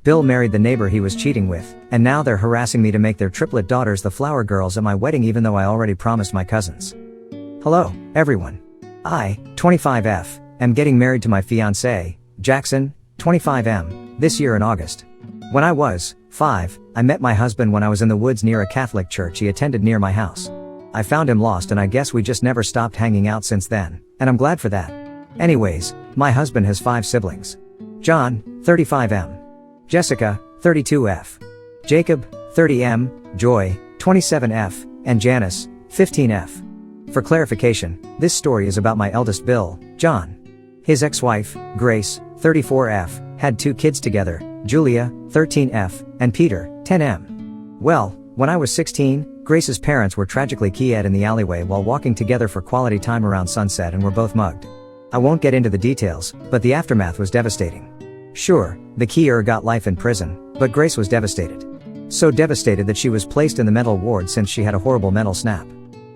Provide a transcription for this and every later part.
Bill married the neighbor he was cheating with, and now they're harassing me to make their triplet daughters the flower girls at my wedding even though I already promised my cousins. Hello, everyone. I, 25F, am getting married to my fiancé, Jackson, 25M, this year in August. When I was 5, I met my husband when I was in the woods near a Catholic church he attended near my house. I found him lost and I guess we just never stopped hanging out since then, and I'm glad for that. Anyways, my husband has 5 siblings. John, 35M. Jessica, 32F. Jacob, 30M, Joy, 27F, and Janice, 15F. For clarification, this story is about my eldest Bill, John. His ex-wife, Grace, 34F, had 2 kids together, Julia, 13F, and Peter, 10M. Well, when I was 16, Grace's parents were tragically killed in the alleyway while walking together for quality time around sunset and were both mugged. I won't get into the details, but the aftermath was devastating. Sure, the killer got life in prison, but Grace was devastated. So devastated that she was placed in the mental ward since she had a horrible mental snap.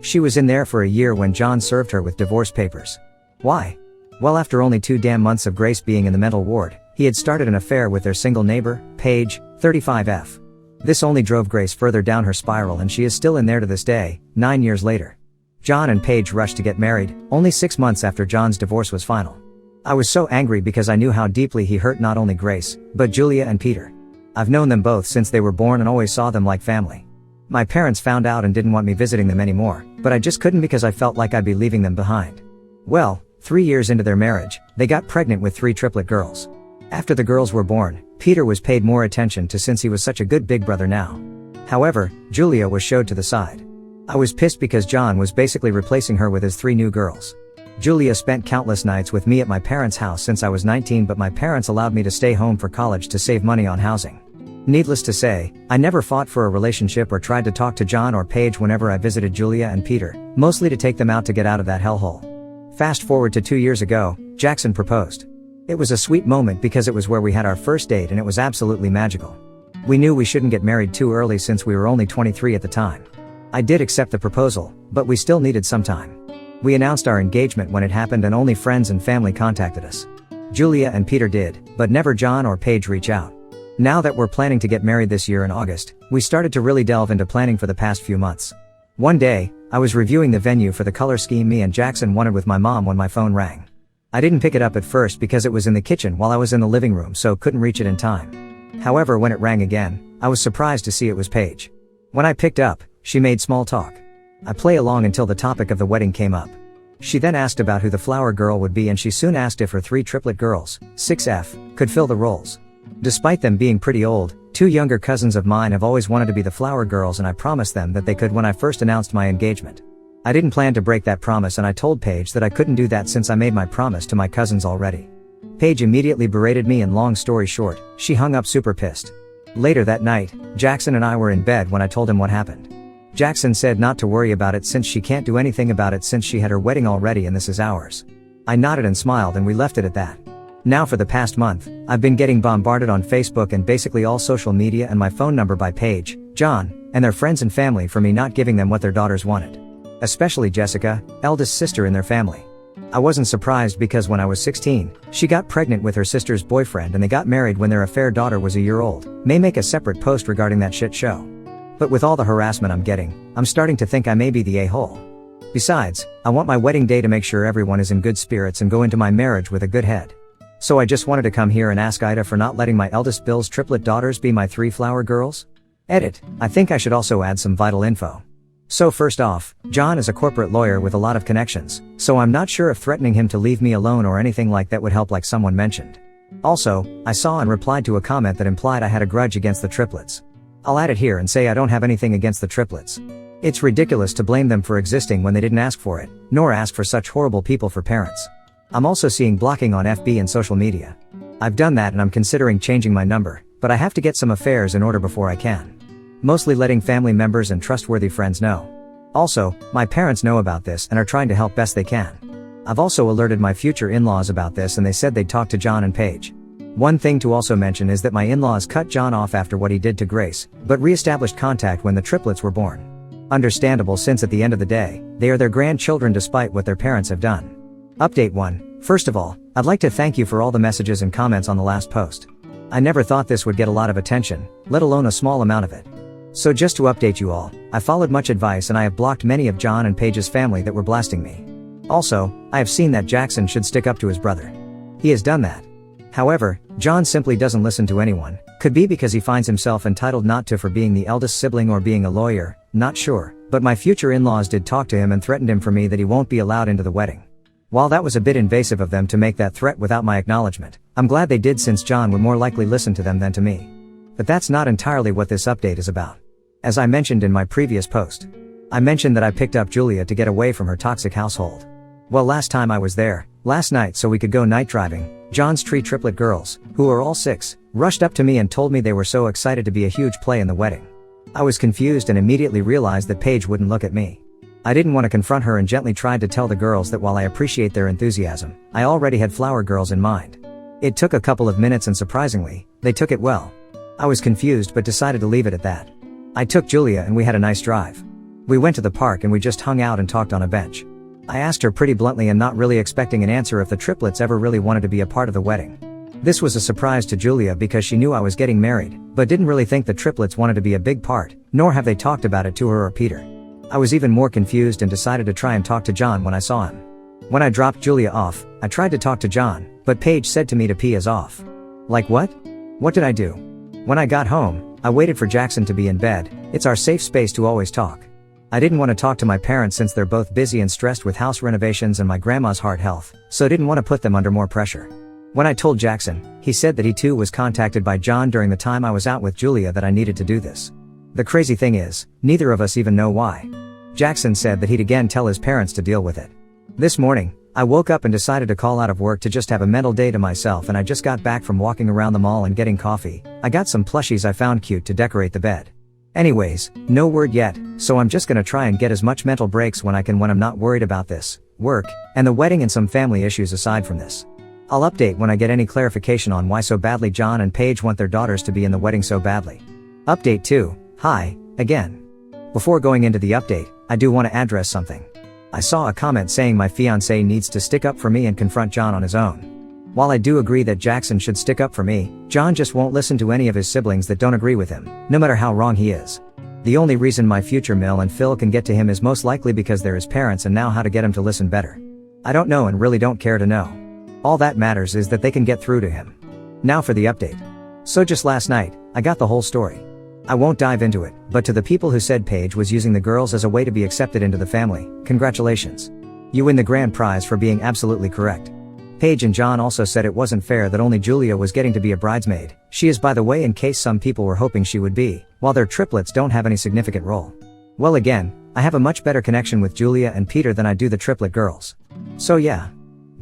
She was in there for a year when John served her with divorce papers. Why? Well, after only 2 damn months of Grace being in the mental ward, he had started an affair with their single neighbor, Paige, 35F. This only drove Grace further down her spiral and she is still in there to this day, 9 years later. John and Paige rushed to get married, only 6 months after John's divorce was final. I was so angry because I knew how deeply he hurt not only Grace, but Julia and Peter. I've known them both since they were born and always saw them like family. My parents found out and didn't want me visiting them anymore, but I just couldn't because I felt like I'd be leaving them behind. Well, 3 years into their marriage, they got pregnant with 3 triplet girls. After the girls were born, Peter was paid more attention to since he was such a good big brother now. However, Julia was showed to the side. I was pissed because John was basically replacing her with his 3 new girls. Julia spent countless nights with me at my parents' house since I was 19, but my parents allowed me to stay home for college to save money on housing. Needless to say, I never fought for a relationship or tried to talk to John or Paige whenever I visited Julia and Peter, mostly to take them out to get out of that hellhole. Fast forward to 2 years ago, Jackson proposed. It was a sweet moment because it was where we had our first date and it was absolutely magical. We knew we shouldn't get married too early since we were only 23 at the time. I did accept the proposal, but we still needed some time. We announced our engagement when it happened and only friends and family contacted us. Julia and Peter did, but never John or Paige reach out. Now that we're planning to get married this year in August, we started to really delve into planning for the past few months. One day, I was reviewing the venue for the color scheme me and Jackson wanted with my mom when my phone rang. I didn't pick it up at first because it was in the kitchen while I was in the living room, so couldn't reach it in time. However, when it rang again, I was surprised to see it was Paige. When I picked up, she made small talk. I play along until the topic of the wedding came up. She then asked about who the flower girl would be and she soon asked if her 3 triplet girls, 6F, could fill the roles. Despite them being pretty old, 2 younger cousins of mine have always wanted to be the flower girls and I promised them that they could when I first announced my engagement. I didn't plan to break that promise and I told Paige that I couldn't do that since I made my promise to my cousins already. Paige immediately berated me and long story short, she hung up super pissed. Later that night, Jackson and I were in bed when I told him what happened. Jackson said not to worry about it since she can't do anything about it since she had her wedding already and this is ours. I nodded and smiled and we left it at that. Now for the past month, I've been getting bombarded on Facebook and basically all social media and my phone number by Paige, John, and their friends and family for me not giving them what their daughters wanted. Especially Jessica, eldest sister in their family. I wasn't surprised because when I was 16, she got pregnant with her sister's boyfriend and they got married when their affair daughter was a year old. May make a separate post regarding that shit show. But with all the harassment I'm getting, I'm starting to think I may be the a-hole. Besides, I want my wedding day to make sure everyone is in good spirits and go into my marriage with a good head. So I just wanted to come here and ask Ida for not letting my eldest Bill's triplet daughters be my 3 flower girls? Edit, I think I should also add some vital info. So first off, John is a corporate lawyer with a lot of connections, so I'm not sure if threatening him to leave me alone or anything like that would help like someone mentioned. Also, I saw and replied to a comment that implied I had a grudge against the triplets. I'll add it here and say I don't have anything against the triplets. It's ridiculous to blame them for existing when they didn't ask for it, nor ask for such horrible people for parents. I'm also seeing blocking on FB and social media. I've done that and I'm considering changing my number, but I have to get some affairs in order before I can. Mostly letting family members and trustworthy friends know. Also, my parents know about this and are trying to help best they can. I've also alerted my future in-laws about this and they said they'd talk to John and Paige. One thing to also mention is that my in-laws cut John off after what he did to Grace, but re-established contact when the triplets were born. Understandable since at the end of the day, they are their grandchildren despite what their parents have done. Update 1. First of all, I'd like to thank you for all the messages and comments on the last post. I never thought this would get a lot of attention, let alone a small amount of it. So just to update you all, I followed much advice and I have blocked many of John and Paige's family that were blasting me. Also, I have seen that Jackson should stick up to his brother. He has done that. However, John simply doesn't listen to anyone. Could be because he finds himself entitled not to for being the eldest sibling or being a lawyer, not sure, but my future in-laws did talk to him and threatened him for me that he won't be allowed into the wedding. While that was a bit invasive of them to make that threat without my acknowledgement, I'm glad they did since John would more likely listen to them than to me. But that's not entirely what this update is about. As I mentioned in my previous post, I mentioned that I picked up Julia to get away from her toxic household. Well, last time I was there, last night so we could go night driving, John's triplet girls, who are all 6, rushed up to me and told me they were so excited to be a huge play in the wedding. I was confused and immediately realized that Paige wouldn't look at me. I didn't want to confront her and gently tried to tell the girls that while I appreciate their enthusiasm, I already had flower girls in mind. It took a couple of minutes and surprisingly, they took it well. I was confused but decided to leave it at that. I took Julia and we had a nice drive. We went to the park and we just hung out and talked on a bench. I asked her pretty bluntly and not really expecting an answer if the triplets ever really wanted to be a part of the wedding. This was a surprise to Julia because she knew I was getting married, but didn't really think the triplets wanted to be a big part, nor have they talked about it to her or Peter. I was even more confused and decided to try and talk to John when I saw him. When I dropped Julia off, I tried to talk to John, but Paige said to me to pee is off. Like what? What did I do? When I got home, I waited for Jackson to be in bed. It's our safe space to always talk. I didn't want to talk to my parents since they're both busy and stressed with house renovations and my grandma's heart health, so didn't want to put them under more pressure. When I told Jackson, he said that he too was contacted by John during the time I was out with Julia that I needed to do this. The crazy thing is, neither of us even know why. Jackson said that he'd again tell his parents to deal with it. This morning, I woke up and decided to call out of work to just have a mental day to myself, and I just got back from walking around the mall and getting coffee. I got some plushies I found cute to decorate the bed. Anyways, no word yet, so I'm just gonna try and get as much mental breaks when I can when I'm not worried about this, work, and the wedding and some family issues aside from this. I'll update when I get any clarification on why so badly John and Paige want their daughters to be in the wedding so badly. Update 2, hi, again. Before going into the update, I do want to address something. I saw a comment saying my fiancé needs to stick up for me and confront John on his own. While I do agree that Jackson should stick up for me, John just won't listen to any of his siblings that don't agree with him, no matter how wrong he is. The only reason my future Mill and Phil can get to him is most likely because they're his parents and now how to get him to listen better. I don't know and really don't care to know. All that matters is that they can get through to him. Now for the update. So just last night, I got the whole story. I won't dive into it, but to the people who said Paige was using the girls as a way to be accepted into the family, congratulations. You win the grand prize for being absolutely correct. Paige and John also said it wasn't fair that only Julia was getting to be a bridesmaid. She is, by the way, in case some people were hoping she would be, while their triplets don't have any significant role. Well, again, I have a much better connection with Julia and Peter than I do the triplet girls. So yeah.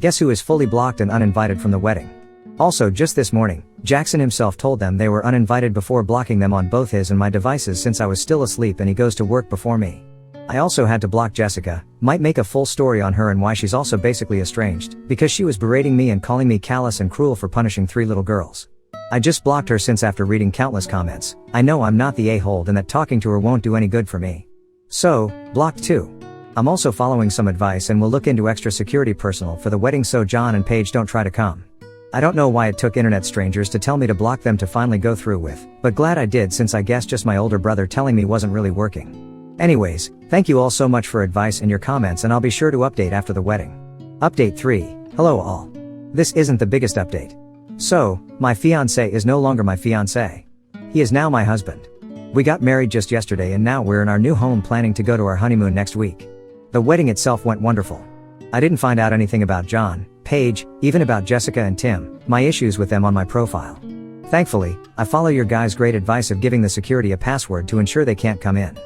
Guess who is fully blocked and uninvited from the wedding? Also, just this morning, Jackson himself told them they were uninvited before blocking them on both his and my devices since I was still asleep and he goes to work before me. I also had to block Jessica, might make a full story on her and why she's also basically estranged, because she was berating me and calling me callous and cruel for punishing 3 little girls. I just blocked her since after reading countless comments, I know I'm not the a-hole and that talking to her won't do any good for me. So, blocked too. I'm also following some advice and will look into extra security personnel for the wedding so John and Paige don't try to come. I don't know why it took internet strangers to tell me to block them to finally go through with, but glad I did since I guess just my older brother telling me wasn't really working. Anyways, thank you all so much for advice and your comments and I'll be sure to update after the wedding. Update 3, hello all. This isn't the biggest update. So, my fiancé is no longer my fiancé. He is now my husband. We got married just yesterday and now we're in our new home planning to go to our honeymoon next week. The wedding itself went wonderful. I didn't find out anything about John, Paige, even about Jessica and Tim, my issues with them on my profile. Thankfully, I follow your guys' great advice of giving the security a password to ensure they can't come in.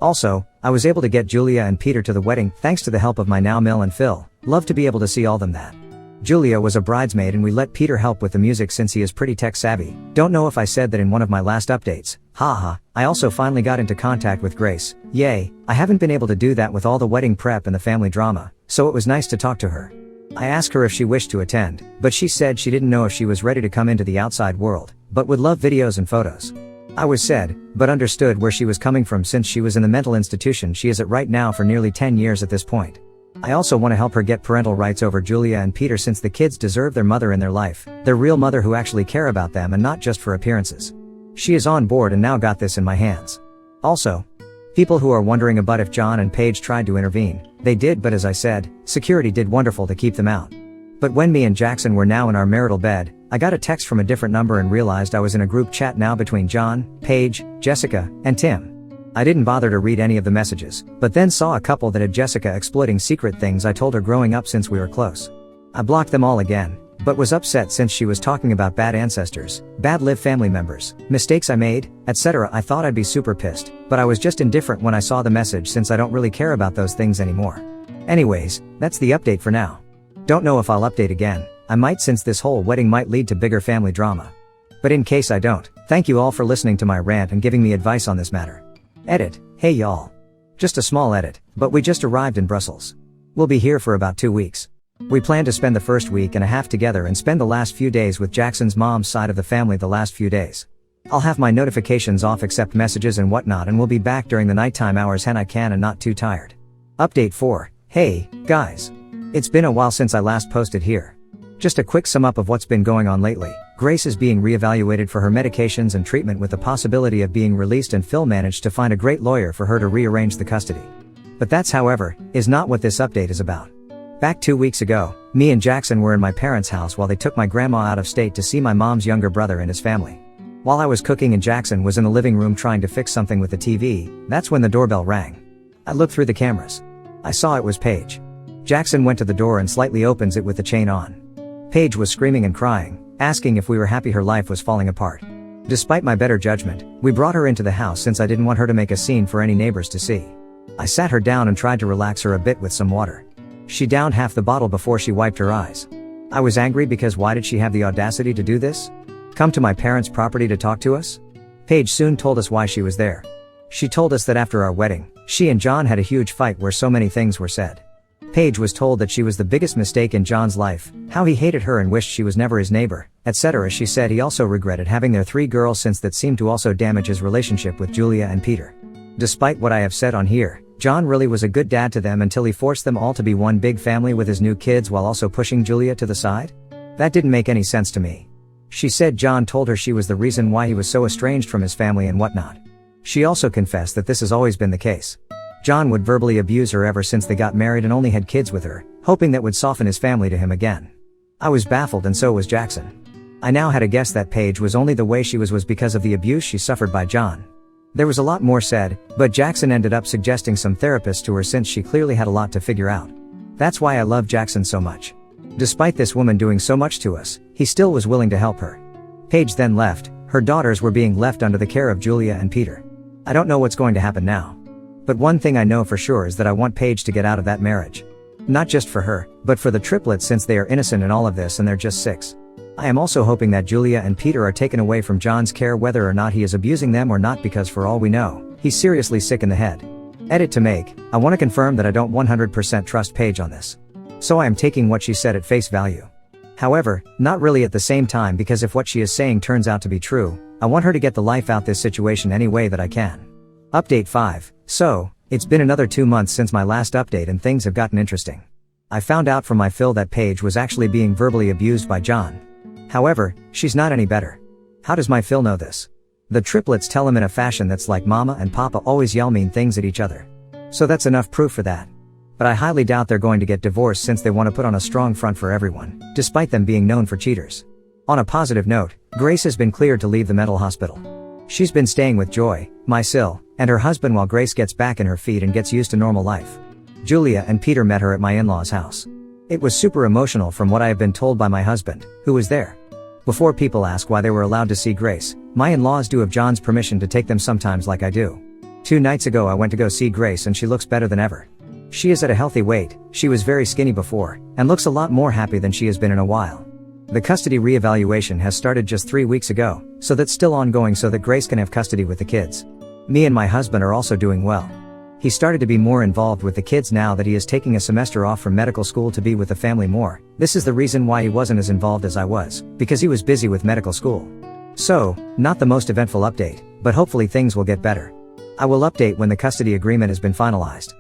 Also, I was able to get Julia and Peter to the wedding thanks to the help of my now Mill and Phil. Love to be able to see all them that. Julia was a bridesmaid and we let Peter help with the music since he is pretty tech savvy. Don't know if I said that in one of my last updates. Haha, I also finally got into contact with Grace. Yay, I haven't been able to do that with all the wedding prep and the family drama, so it was nice to talk to her. I asked her if she wished to attend, but she said she didn't know if she was ready to come into the outside world, but would love videos and photos. I was sad, but understood where she was coming from since she was in the mental institution she is at right now for nearly 10 years at this point. I also want to help her get parental rights over Julia and Peter since the kids deserve their mother in their life, their real mother who actually care about them and not just for appearances. She is on board and now got this in my hands. Also, people who are wondering about if John and Paige tried to intervene, they did, but as I said, security did wonderful to keep them out. But when me and Jackson were now in our marital bed, I got a text from a different number and realized I was in a group chat now between John, Paige, Jessica, and Tim. I didn't bother to read any of the messages, but then saw a couple that had Jessica exploiting secret things I told her growing up since we were close. I blocked them all again, but was upset since she was talking about bad ancestors, bad live family members, mistakes I made, etc. I thought I'd be super pissed, but I was just indifferent when I saw the message since I don't really care about those things anymore. Anyways, that's the update for now. Don't know if I'll update again, I might since this whole wedding might lead to bigger family drama. But in case I don't, thank you all for listening to my rant and giving me advice on this matter. Edit, hey y'all. Just a small edit, but we just arrived in Brussels. We'll be here for about 2 weeks. We plan to spend the first week and a half together and spend the last few days with Jackson's mom's side of the family the last few days. I'll have my notifications off except messages and whatnot and we'll be back during the nighttime hours when I can and not too tired. Update 4, hey, guys. It's been a while since I last posted here. Just a quick sum up of what's been going on lately. Grace is being reevaluated for her medications and treatment with the possibility of being released, and Phil managed to find a great lawyer for her to rearrange the custody. But that's, however, is not what this update is about. Back 2 weeks ago, me and Jackson were in my parents' house while they took my grandma out of state to see my mom's younger brother and his family. While I was cooking and Jackson was in the living room trying to fix something with the TV, that's when the doorbell rang. I looked through the cameras. I saw it was Paige. Jackson went to the door and slightly opens it with the chain on. Paige was screaming and crying, asking if we were happy her life was falling apart. Despite my better judgment, we brought her into the house since I didn't want her to make a scene for any neighbors to see. I sat her down and tried to relax her a bit with some water. She downed half the bottle before she wiped her eyes. I was angry because why did she have the audacity to do this? Come to my parents' property to talk to us? Paige soon told us why she was there. She told us that after our wedding, she and John had a huge fight where so many things were said. Paige was told that she was the biggest mistake in John's life, how he hated her and wished she was never his neighbor, etc. She said he also regretted having their 3 girls since that seemed to also damage his relationship with Julia and Peter. Despite what I have said on here, John really was a good dad to them until he forced them all to be one big family with his new kids while also pushing Julia to the side? That didn't make any sense to me. She said John told her she was the reason why he was so estranged from his family and whatnot. She also confessed that this has always been the case. John would verbally abuse her ever since they got married and only had kids with her, hoping that would soften his family to him again. I was baffled and so was Jackson. I now had a guess that Paige was only the way she was because of the abuse she suffered by John. There was a lot more said, but Jackson ended up suggesting some therapists to her since she clearly had a lot to figure out. That's why I love Jackson so much. Despite this woman doing so much to us, he still was willing to help her. Paige then left, her daughters were being left under the care of Julia and Peter. I don't know what's going to happen now. But one thing I know for sure is that I want Paige to get out of that marriage. Not just for her, but for the triplets since they are innocent in all of this and they're just 6. I am also hoping that Julia and Peter are taken away from John's care whether or not he is abusing them or not, because for all we know, he's seriously sick in the head. Edit to make, I want to confirm that I don't 100% trust Paige on this. So I am taking what she said at face value. However, not really at the same time, because if what she is saying turns out to be true, I want her to get the life out this situation any way that I can. Update 5. So, it's been another 2 months since my last update and things have gotten interesting. I found out from my Phil that Paige was actually being verbally abused by John. However, she's not any better. How does my Phil know this? The triplets tell him in a fashion that's like Mama and Papa always yell mean things at each other. So that's enough proof for that. But I highly doubt they're going to get divorced since they want to put on a strong front for everyone, despite them being known for cheaters. On a positive note, Grace has been cleared to leave the mental hospital. She's been staying with Joy, my Sil, and her husband while Grace gets back in her feet and gets used to normal life. Julia and Peter met her at my in-laws' house. It was super emotional from what I have been told by my husband, who was there. Before people ask why they were allowed to see Grace, my in-laws do have John's permission to take them sometimes like I do. 2 nights ago I went to go see Grace and she looks better than ever. She is at a healthy weight, she was very skinny before, and looks a lot more happy than she has been in a while. The custody reevaluation has started just 3 weeks ago, so that's still ongoing so that Grace can have custody with the kids. Me and my husband are also doing well. He started to be more involved with the kids now that he is taking a semester off from medical school to be with the family more. This is the reason why he wasn't as involved as I was, because he was busy with medical school. So, not the most eventful update, but hopefully things will get better. I will update when the custody agreement has been finalized.